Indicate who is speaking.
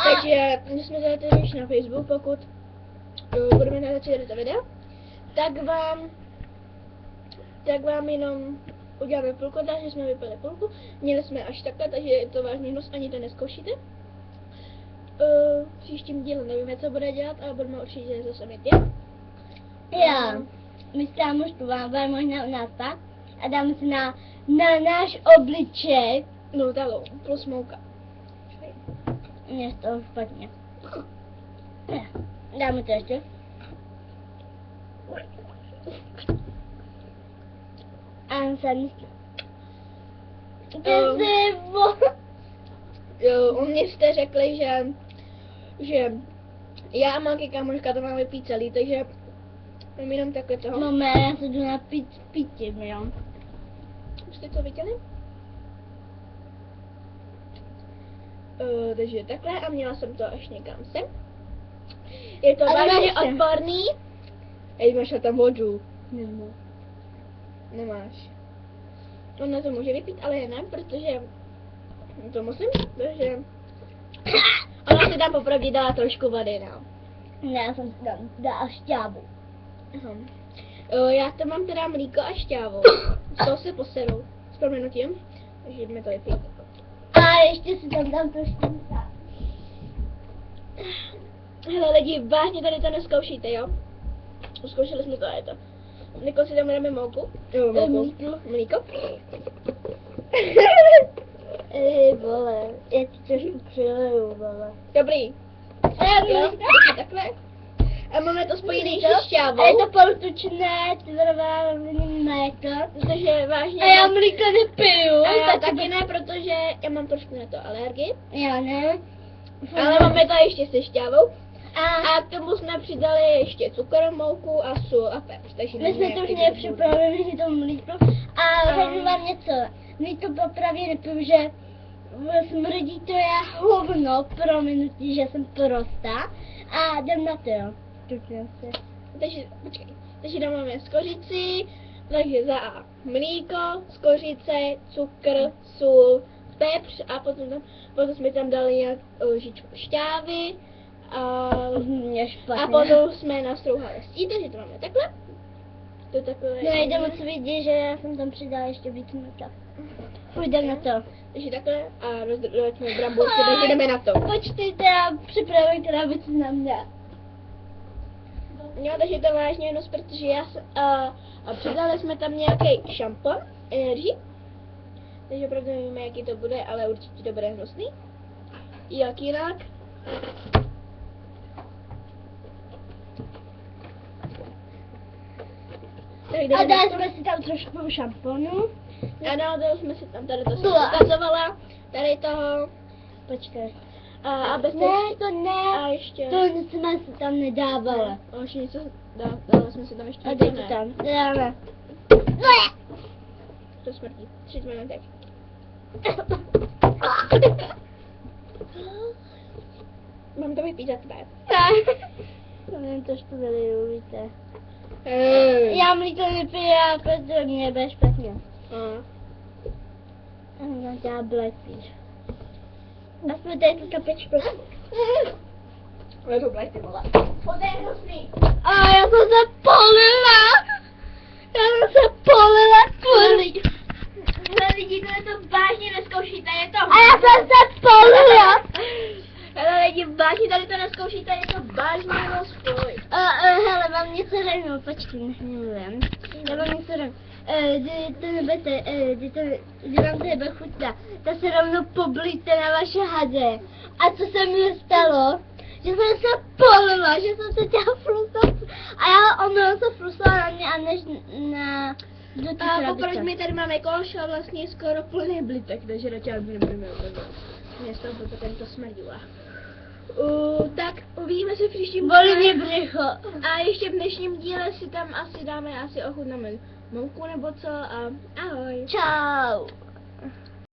Speaker 1: Takže my jsme tady už na Facebook, pokud budeme natáčet to video, tak vám jenom uděláme půlku, takže jsme vypili půlku. Měli jsme až takhle, takže je to vážný hnus, ani to neskoušíte. V příštím díle nevíme, co bude dělat, ale budeme určitě zase mít je.
Speaker 2: Jo, my s támošku vám možná u nás tak a dáme se na náš obličej.
Speaker 1: No, dalo, plus mouka.
Speaker 2: Mně z toho špatně. Dáme to ještě. A jsem
Speaker 1: U mě jste řekli, že já a Malky kámoška to máme pít celý, takže mám jenom takhle toho.
Speaker 2: Mama, já se jdu napít s pitím, jo.
Speaker 1: Už jste to viděli? Takže takhle a měla jsem to až někam sem. Je to vážně odporný. Ej, máš tam vodu. Nemáš. Ona to může vypít, ale já ne, protože to musím, protože ona si tam popravdě dala trošku vody, no.
Speaker 2: Já jsem si tam dala šťávu.
Speaker 1: Já tam mám teda mlíko a šťávu. Z toho se poserou. S proměnutím. Takže mi to vypít.
Speaker 2: A ještě si tam dám trošku masa.
Speaker 1: Hele lidi, vážně tady to neskoušíte, jo? Zkoušeli jsme to a je to. Niko si tam dáme mouku. Mlíko.
Speaker 2: Vole, já ti trošku přileju, vole.
Speaker 1: Dobrý. Jo, takhle. A máme to spojený se šťávou.
Speaker 2: A je to polutučné, tvrvé mléko.
Speaker 1: Protože vážně...
Speaker 2: A já mlíko nepiju.
Speaker 1: A já taky ne, protože já mám trošku na to alergii.
Speaker 2: Já ne.
Speaker 1: Ale máme to ještě se šťávou. A k tomu jsme přidali ještě cukr, mouku a sůl a pepř. Takže
Speaker 2: my jsme to už měli připravené, že to mlíko. A řeknu vám něco. Mlíko popravě nepiju, že smrdí to je hovno, prominutí, že jsem prostá. A jdem na to, jo.
Speaker 1: Takže, počkej. Takže tam máme skořici, takže za A mlíko, skořice, cukr, sůl, pepř a potom jsme tam dali nějak žičku šťávy. A potom jsme nastrouhali sítě, takže to máme takhle. To takhle.
Speaker 2: Nejde moc vidět, že já jsem tam přidala ještě víc mlíka. Půjdeme na to.
Speaker 1: Takže takhle a rozdělíme bramburky, takže jdeme na to.
Speaker 2: Počkejte, já připravím, která by se nám měla.
Speaker 1: Jo, takže to vážně jenom, protože já a přidali jsme tam nějaký šampon, Energy. Takže opravdu nevíme, jaký to bude, ale určitě to bude hnusný. Jak jinak.
Speaker 2: A dali jsme si tam trošku šamponu.
Speaker 1: Ano, dali jsme si tam, tady to jsem ukazovala, tady toho.
Speaker 2: Počkej.
Speaker 1: A bez
Speaker 2: ne, to ne.
Speaker 1: A ještě.
Speaker 2: To jsme si tam nedávali.
Speaker 1: A už něco dali jsme si tam ještě.
Speaker 2: A dej to tam. Dáme.
Speaker 1: To smrdí. 3 minutek. Mám to vypít za tebe.
Speaker 2: To mě trošku vyliju, víte.
Speaker 1: Hey.
Speaker 2: Já mlíko nepiju, protože mě bude špatně. Já bletíš. A jsme tady tu kapičku.
Speaker 1: Ale to blej ty vole. Podej hnusný.
Speaker 2: A já jsem se polila. Kvůli.
Speaker 1: Hele lidi, to vážně neskoušíte, je to.
Speaker 2: A já jsem se polila.
Speaker 1: Hele lidi, vážně tady to neskoušíte, je to vážně rozpoj.
Speaker 2: Hele, mám něco řeknu, počkej, nemluvím. Já mám něco řeknu. Kdy vám tebe chutná, tak se rovnou poblíte na vaše hady. A co se mi stalo? Že jsem se polila, že jsem se chtěla frustat. A já omylem se frustala na mě a než na...
Speaker 1: A poproč my tady máme koš a vlastně skoro plný blitek, takže radši nebudeme ukazovat. Mě z toho potom to smrdila. Tak uvidíme se v příštím
Speaker 2: Bolí mě břicho.
Speaker 1: A ještě v dnešním díle si tam asi dáme, ochutnáme mouku nebo co a ahoj.
Speaker 2: Čau.